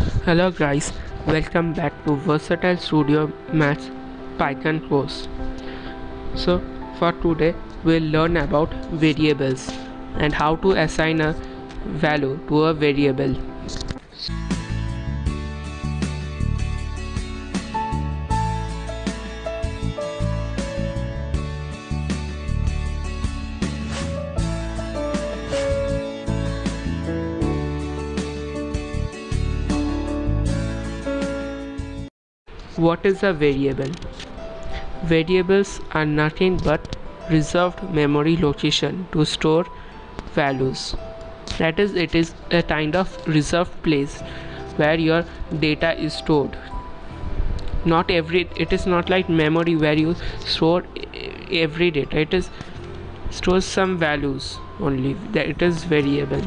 Hello guys, welcome back to Versatile Studio Maths Python course. So for today we'll learn about variables and how to assign a value to a variable. What is a variable? Variables are nothing but reserved memory location to store values. That is, it is a kind of reserved place where your data is stored. It is not like memory where you store every data. It is stores some values only. That it is variable.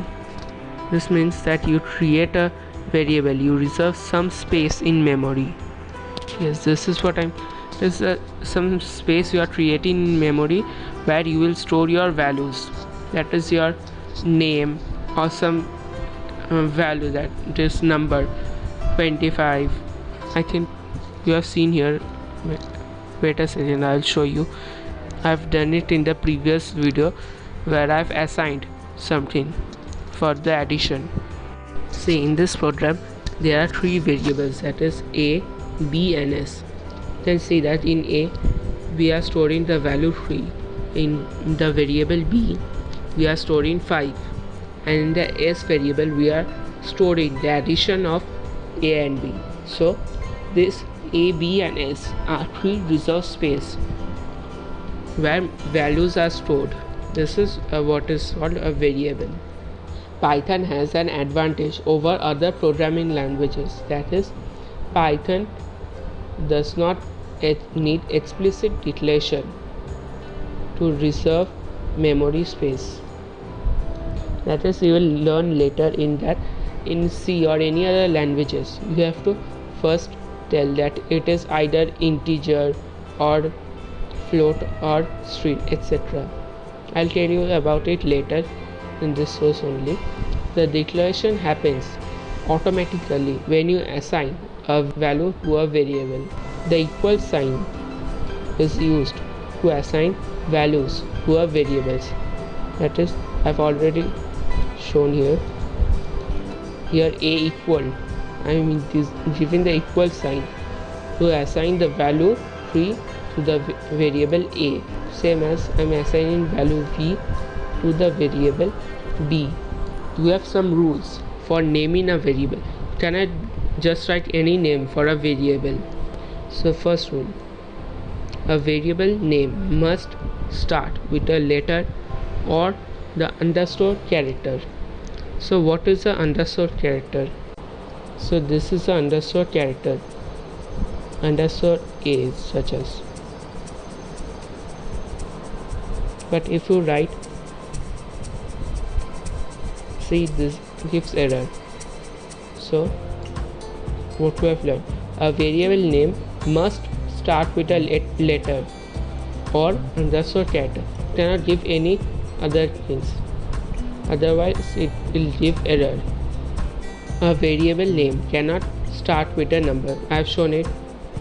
This means that you create a variable, you reserve some space in memory. Yes, this is what I'm this is some space you are creating in memory where you will store your values. That is your name or some value, that this number 25. I think you have seen here. Wait a second, I'll show you. I've done it in the previous video where I've assigned something for the addition. See, in this program there are three variables, that is a, b and s. Then see that in a we are storing the value 3, in the variable b we are storing 5, and in the s variable we are storing the addition of a and b. So this a, b and s are three reserved space where values are stored. This is what is called a variable. Python has an advantage over other programming languages, that is, Python does not need explicit declaration to reserve memory space. That is, you will learn later in that in C or any other languages you have to first tell that it is either integer or float or string, etc. I'll tell you about it later in this course only. The declaration happens automatically when you assign a value to a variable. The equal sign is used to assign values to a variables. That is, I've already shown here. Here a equal, I mean this giving the equal sign to assign the value 3 to the variable a, same as I'm assigning value v to the variable b. We have some rules for naming a variable. You cannot just write any name for a variable. So first rule, a variable name must start with a letter or the underscore character. So what is the underscore character? So this is the underscore character. Underscore a such as. But if you write, see, this gives error. So what we have learned, a variable name must start with a letter or underscore character. You cannot give any other things, otherwise it will give error. A variable name cannot start with a number. I have shown it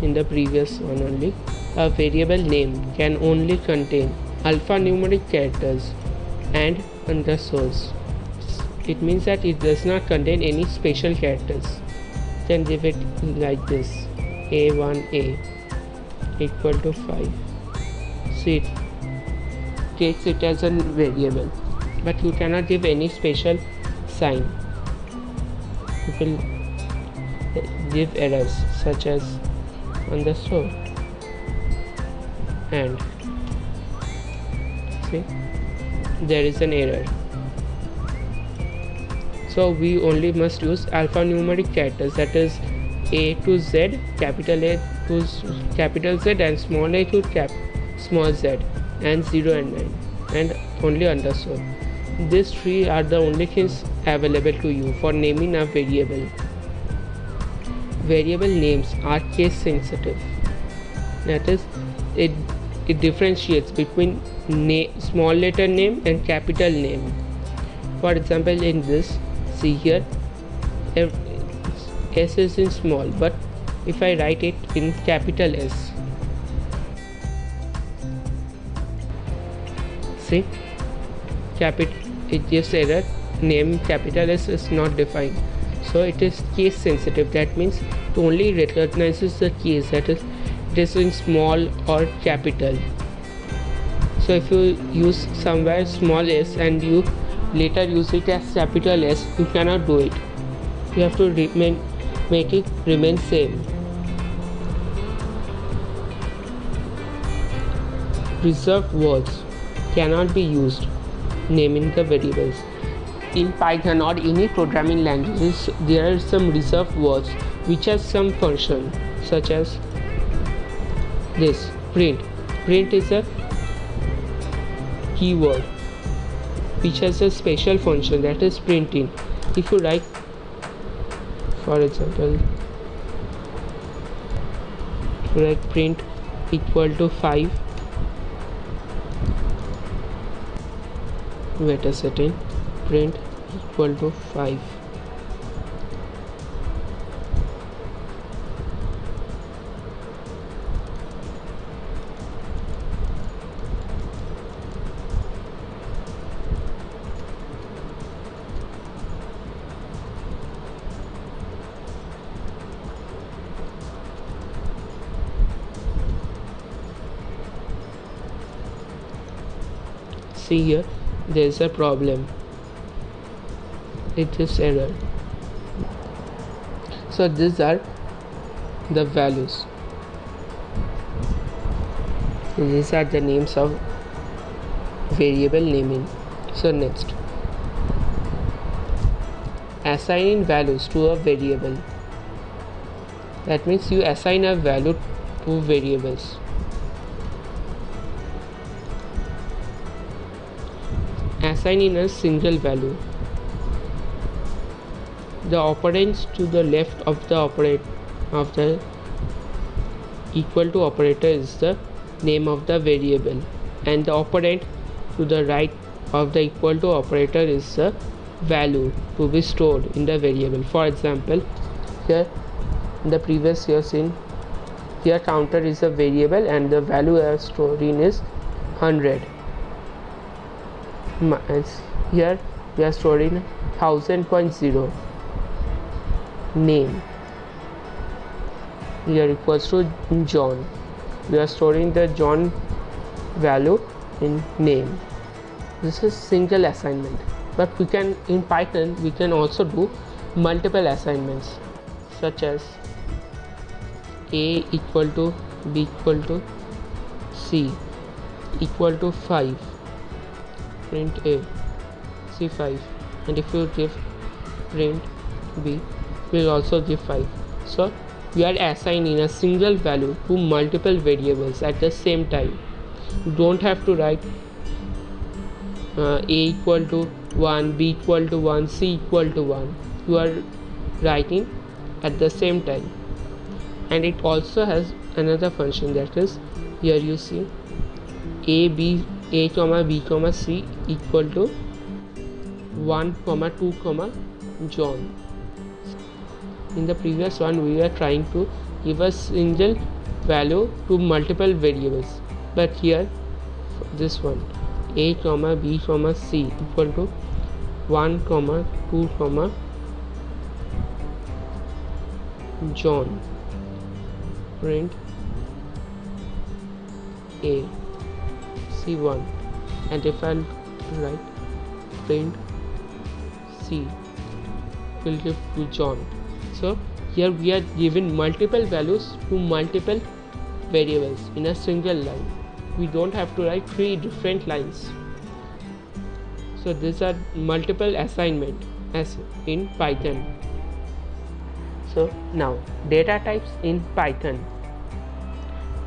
in the previous one only. A variable name can only contain alphanumeric characters and underscores. It means that it does not contain any special characters. Then give it like this, a1a equal to 5. See, it takes it as a variable, but you cannot give any special sign. It will give errors such as underscore and. See, there is an error. So we only must use alphanumeric characters, that is A to Z, capital A to capital Z, and small a to small z, and 0 and 9, and only underscore. These three are the only things available to you for naming a variable. Variable names are case sensitive. That is, it differentiates between small letter name and capital name. For example, in this, see here, S is in small, but if I write it in capital S, see, it gives error, name capital S is not defined. So it is case sensitive. That means it only recognizes the case, that is, it is in small or capital. So if you use somewhere small s and you later use it as capital S, you cannot do it. You have to make it remain same. Reserved words cannot be used naming the variables. In Python or any programming languages, there are some reserved words which have some function, such as this print. Print is a keyword which has a special function, that is printing. If you write, for example, if you write print equal to 5, wait a second, print equal to 5, see here there is a problem, it is error. So these are the values, these are the names of variable naming. So next, assigning values to a variable. That means you assign a value to variables. Assigning a single value. The operands to the left of the equal to operator is the name of the variable, and the operand to the right of the equal to operator is the value to be stored in the variable. For example, here in the previous year scene, here counter is a variable and the value I am storing is 100. Here we are storing 1000.0. Name here equals to John. We are storing the John value in name. This is single assignment, but we can, in Python we can also do multiple assignments, such as a equal to b equal to c equal to 5, print a c5, and if you give print b, will also give 5. So we are assigning a single value to multiple variables at the same time. You don't have to write a equal to 1, b equal to 1, c equal to 1. You are writing at the same time. And it also has another function, that is, here you see a comma b comma c equal to 1 comma 2 comma John. In the previous one we were trying to give a single value to multiple variables, but here this one a comma b comma c equal to 1 comma 2 comma John, print a c1, and if I write print c, will give to John. So here we are given multiple values to multiple variables in a single line. We don't have to write 3 different lines. So these are multiple assignment as in Python. So now data types in Python.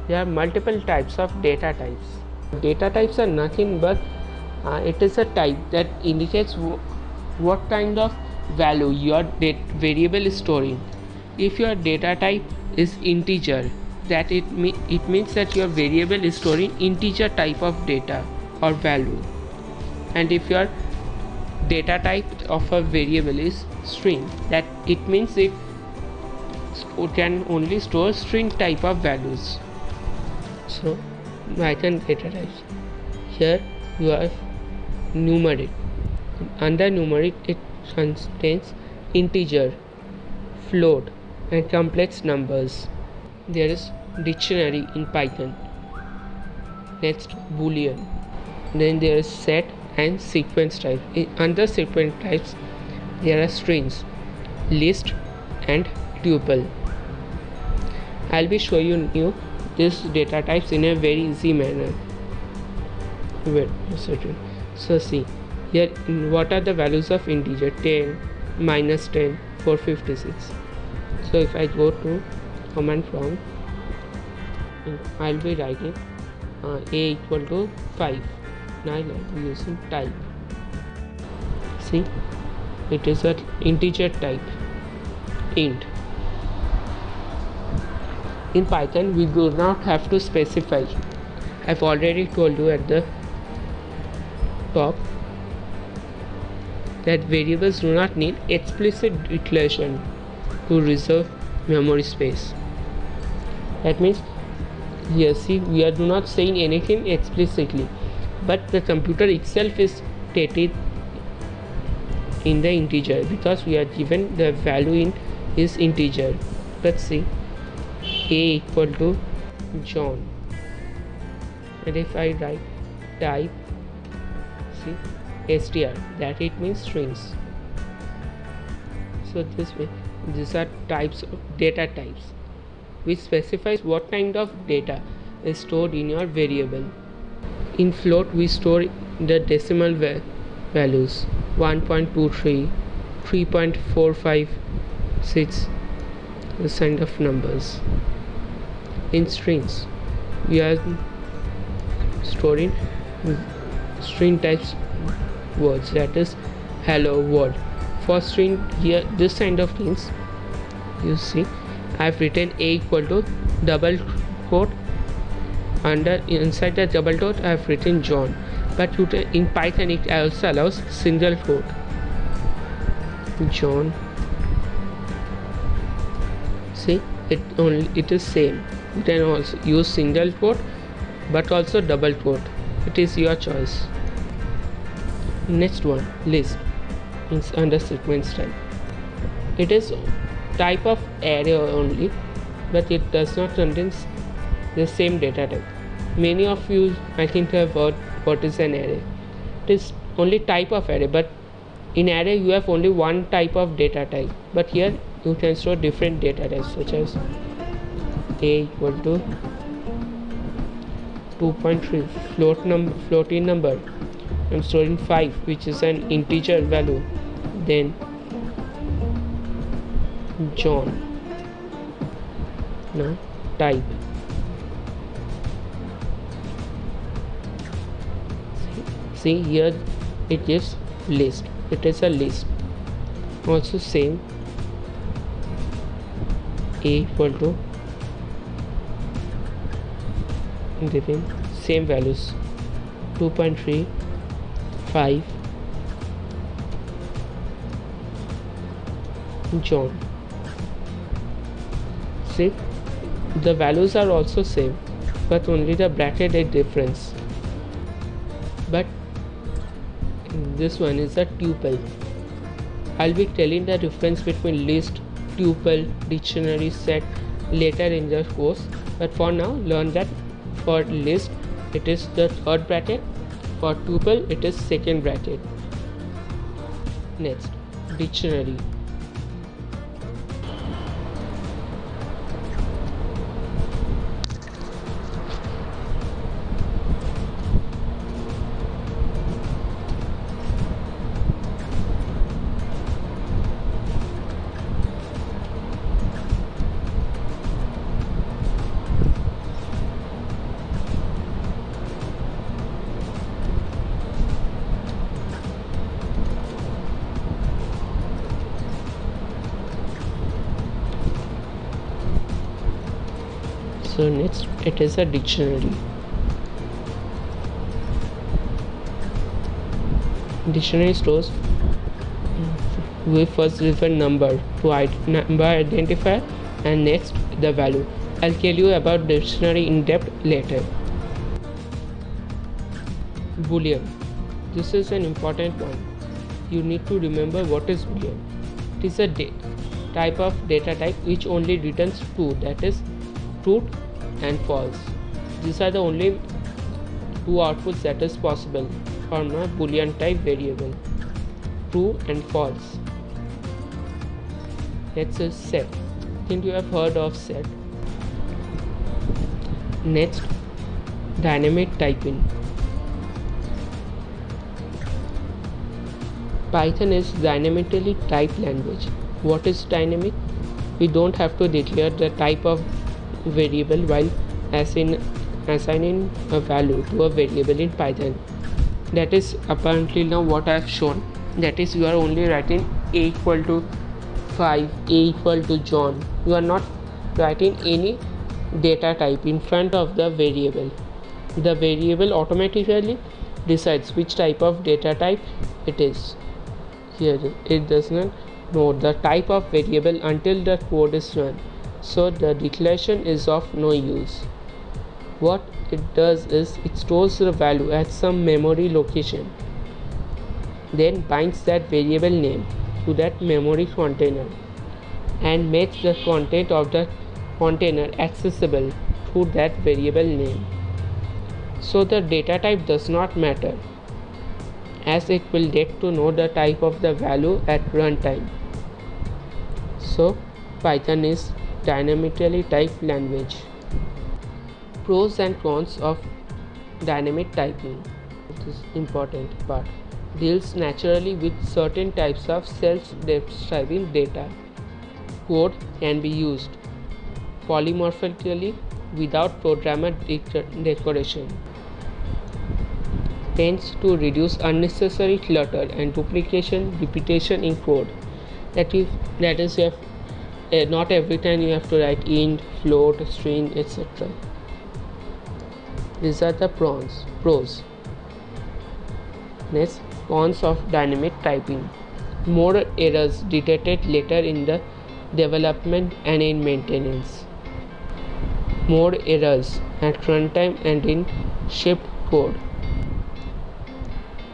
There are multiple types of data types. Data types are nothing but it is a type that indicates what kind of value your variable is storing. If your data type is integer, that it means that your variable is storing integer type of data or value. And if your data type of a variable is string, that it means if can only store string type of values. So Python data types. Here you have numeric. Under numeric it contains integer, float and complex numbers. There is dictionary in Python. Next boolean. Then there is set and sequence type. Under sequence types there are strings, list and tuple. I'll be showing you these data types in a very easy manner. Wait a second. So see here, what are the values of integer? 10, -10, 456. So if I go to command prompt, I'll be writing a equal to 5. Now I'll be using type. See, it is an integer type, int. In Python we do not have to specify. I've already told you at the top that variables do not need explicit declaration to reserve memory space. That means here see, we do not saying anything explicitly, but the computer itself is stated in the integer because we are given the value in is integer. Let's see, a equal to John, and if I write type, see, str, that it means strings. So this way, these are types of data types which specifies what kind of data is stored in your variable. In float we store the decimal values 1.23, 3.456, this kind of numbers. In strings we are storing string types words, that is hello world. For string here this kind of things, you see I've written a equal to double quote, inside the double quote I've written John, but in Python it also allows single quote John. See, it is same. You can also use single quote but also double quote. It is your choice. Next one, list, is under sequence type. It is type of array only, but it does not contain the same data type. Many of you I think have heard what is an array. It is only type of array, but in array you have only one type of data type, but here you can store different data types such as a equal to 2.3 floating number. I'm storing 5, which is an integer value. Then John. Now type. See here it gives list. It is a list. Also same, a equal to, giving same values 2.3, 5, John. See, the values are also same, but only the bracket is difference. But this one is a tuple. I'll be telling the difference between list, tuple, dictionary, set later in the course, but for now learn that for list it is the third bracket, for tuple it is second bracket. Next, dictionary. So next it is a dictionary. Dictionary stores we first refer number to number identifier And next, the value. I'll tell you about dictionary in depth later. Boolean. This is an important one. You need to remember what is Boolean. It is a type of data type which only returns two, that is truth and false. These are the only two outputs that is possible from a Boolean type variable, true and false. Let's say set. I think you have heard of set. Next, dynamic typing. Python is dynamically typed language. What is dynamic? We don't have to declare the type of variable while assigning a value to a variable in Python. That is apparently now what I have shown. That is, you are only writing a equal to 5, a equal to John. You are not writing any data type in front of the variable. The variable automatically decides which type of data type it is. Here it does not know the type of variable until the code is run, so the declaration is of no use. What it does is it stores the value at some memory location, then binds that variable name to that memory container and makes the content of the container accessible through that variable name. So the data type does not matter, as it will get to know the type of the value at runtime. So Python is dynamically typed language. Pros and cons of dynamic typing. This is important part. Deals naturally with certain types of self-describing data. Code can be used polymorphically without programmer decoration. Tends to reduce unnecessary clutter and repetition in code. That is, you have not every time you have to write int, float, string, etc. These are the pros. Next, cons of dynamic typing. More errors detected later in the development and in maintenance. More errors at runtime and in shipped code.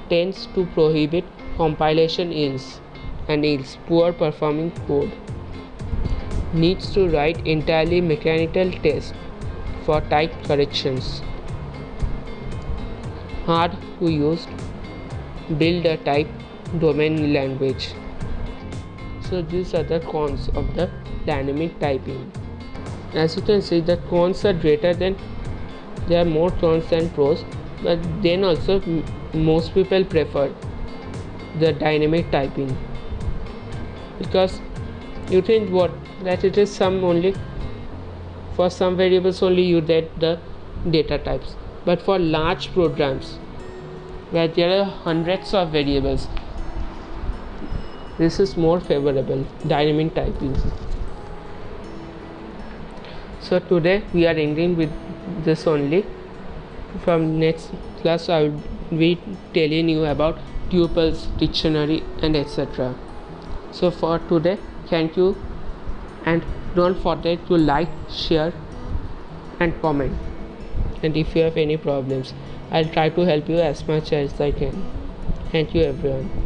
Tends to prohibit compilation and yields poor performing code. Needs to write entirely mechanical tests for type corrections. Hard to use build a type domain language. So these are the cons of the dynamic typing. As you can see, the cons are greater than, there are more cons than pros, but then also most people prefer the dynamic typing because you think that it is some only for some variables only you get the data types, but for large programs where there are hundreds of variables, this is more favorable, dynamic typing. So today we are ending with this only. From next class I will be telling you about tuples, dictionary and etc. So for today, thank you, and don't forget to like, share and comment. And if you have any problems, I'll try to help you as much as I can. Thank you everyone.